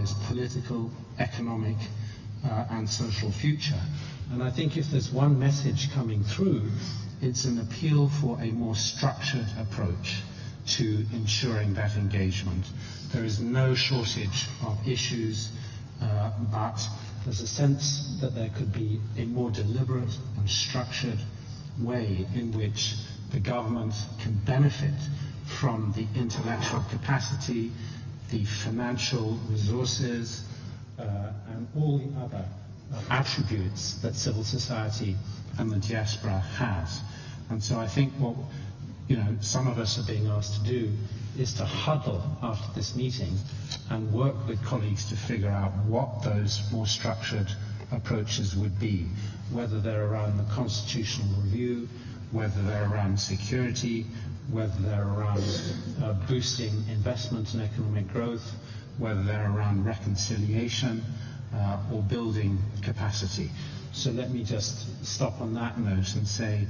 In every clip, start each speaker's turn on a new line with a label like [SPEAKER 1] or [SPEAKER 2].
[SPEAKER 1] Somalia's political, economic and social future. And I think if there's one message coming through, it's an appeal for a more structured approach to ensuring that engagement. There is no shortage of issues, but there's a sense that there could be a more deliberate and structured way in which the government can benefit from the intellectual capacity, the financial resources, and all the other attributes that civil society and the diaspora has. And so I think what some of us are being asked to do is to huddle after this meeting and work with colleagues to figure out what those more structured approaches would be, whether they're around the constitutional review, whether they're around security, whether they're around boosting investment and economic growth, whether they're around reconciliation or building capacity. So let me just stop on that note and say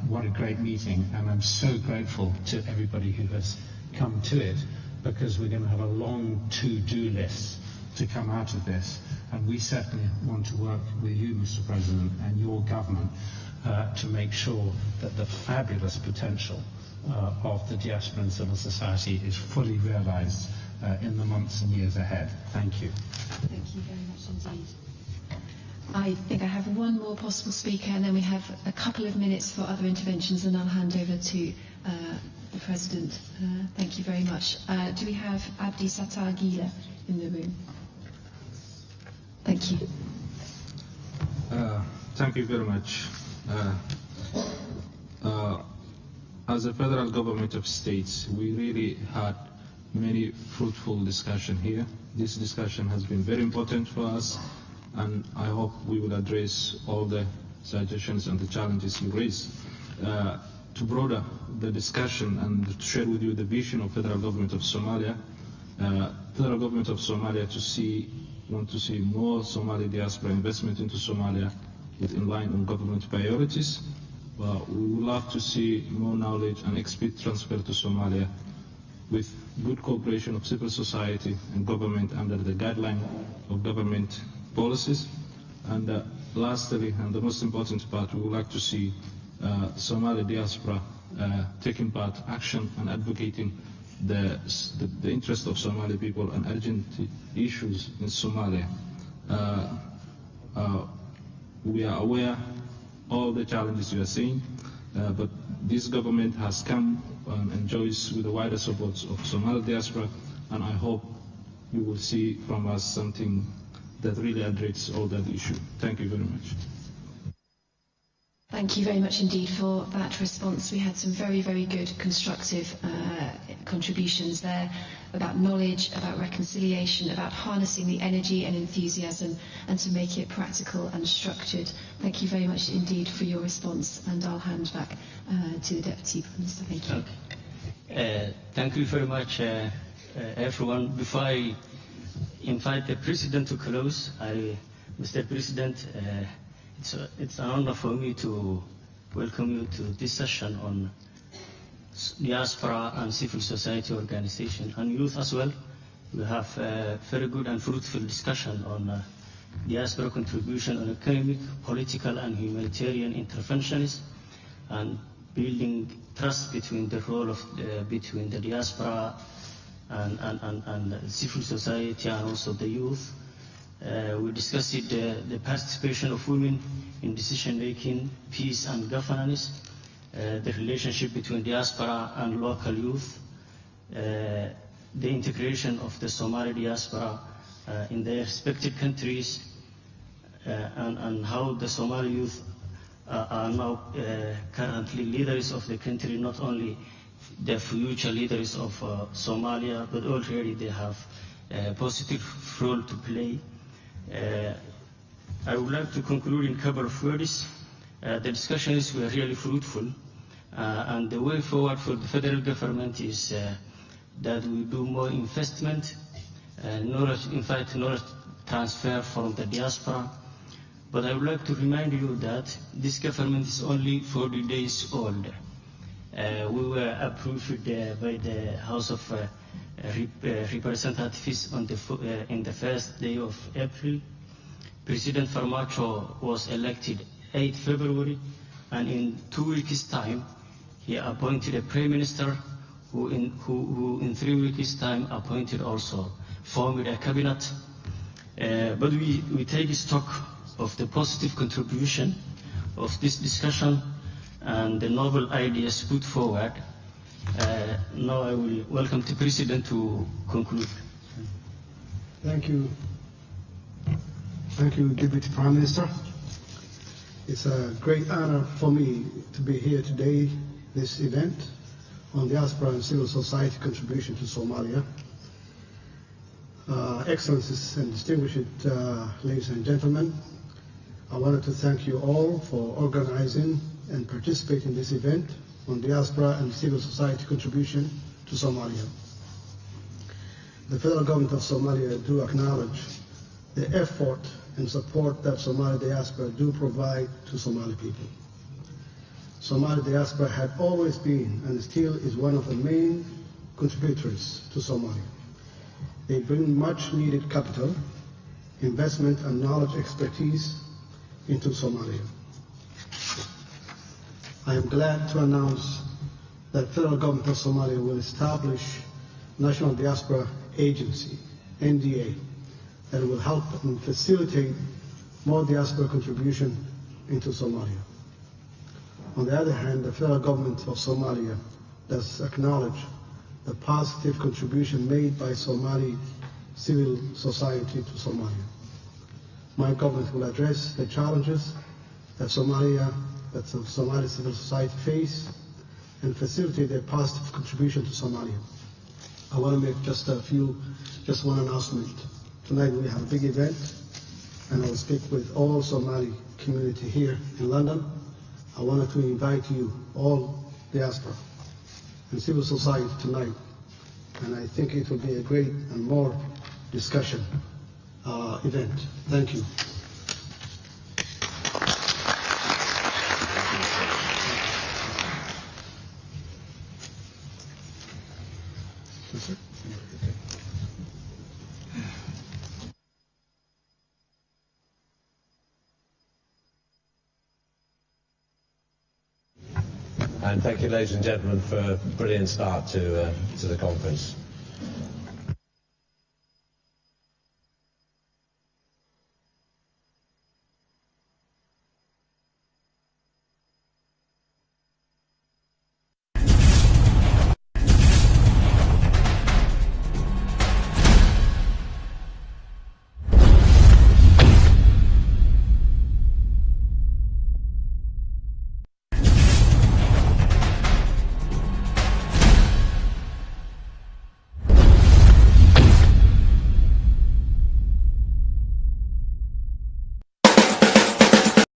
[SPEAKER 1] what a great meeting, and I'm so grateful to everybody who has come to it, because we're going to have a long to-do list to come out of this, and we certainly want to work with you, Mr. President, and your government to make sure that the fabulous potential of the diaspora and civil society is fully realized in the months and years ahead. Thank you.
[SPEAKER 2] Thank you very much indeed. I think I have one more possible speaker, and then we have a couple of minutes for other interventions, and I'll hand over to the President. Thank you very much. Do we have Abdi Sattar Gila in the room? Thank you.
[SPEAKER 3] Thank you very much. As a federal government of states, we really had many fruitful discussions here. This discussion has been very important for us, and I hope we will address all the suggestions and the challenges you raised. To broaden the discussion and to share with you the vision of federal government of Somalia, federal government of Somalia want to see more Somali diaspora investment into Somalia in line on government priorities. We would love to see more knowledge and expert transfer to Somalia with good cooperation of civil society and government under the guideline of government policies. And lastly, and the most important part, we would like to see Somali diaspora taking part action and advocating the interest of Somali people and urgent issues in Somalia. We are aware all the challenges you are seeing, but this government has come and enjoys with the wider support of Somali diaspora, and I hope you will see from us something that really addresses all that issue. Thank you very much.
[SPEAKER 2] Thank you very much indeed for that response. We had some very, very good constructive contributions there about knowledge, about reconciliation, about harnessing the energy and enthusiasm, and to make it practical and structured. Thank you very much indeed for your response, and I'll hand back to the Deputy Prime Minister. Thank you.
[SPEAKER 4] Okay. Thank you very much, everyone. Before I invite the President to close, Mr. President, it's an honor for me to welcome you to this session on diaspora and civil society organization and youth as well. We have a very good and fruitful discussion on diaspora contribution on economic, political and humanitarian interventions, and building trust between the role of between the diaspora and civil society and also the youth. We discussed the participation of women in decision-making, peace and governance, the relationship between diaspora and local youth, the integration of the Somali diaspora in their respective countries, and how the Somali youth are now currently leaders of the country, not only the future leaders of Somalia, but already they have a positive role to play. I would like to conclude in a couple of words. The discussions were really fruitful, and the way forward for the federal government is that we do more investment, knowledge transfer from the diaspora. But I would like to remind you that this government is only 40 days old. We were approved by the House of representatives on in the first day of April. President Farmaajo was elected 8 February, and in 2 weeks' time, he appointed a Prime Minister who in 3 weeks' time appointed also, formed a cabinet. But we take stock of the positive contribution of this discussion and the novel ideas put forward. Now I will welcome the President to conclude.
[SPEAKER 5] Thank you. Thank you, Deputy Prime Minister. It's a great honor for me to be here today, this event on diaspora and civil society contribution to Somalia. Excellencies and distinguished ladies and gentlemen, I wanted to thank you all for organizing and participating in this event on diaspora and civil society contribution to Somalia. The federal government of Somalia do acknowledge the effort and support that Somali diaspora do provide to Somali people. Somali diaspora had always been and still is one of the main contributors to Somalia. They bring much needed capital, investment and knowledge expertise into Somalia. I am glad to announce that the federal government of Somalia will establish National Diaspora Agency, NDA, that will help and facilitate more diaspora contribution into Somalia. On the other hand, the federal government of Somalia does acknowledge the positive contribution made by Somali civil society to Somalia. My government will address the challenges that Somali civil society face and facilitate their positive contribution to Somalia. I want to make just one announcement. Tonight we have a big event, and I will speak with all Somali community here in London. I wanted to invite you, all diaspora and civil society tonight, and I think it will be a great and more discussion event. Thank you.
[SPEAKER 6] And thank you, ladies and gentlemen, for a brilliant start to the conference.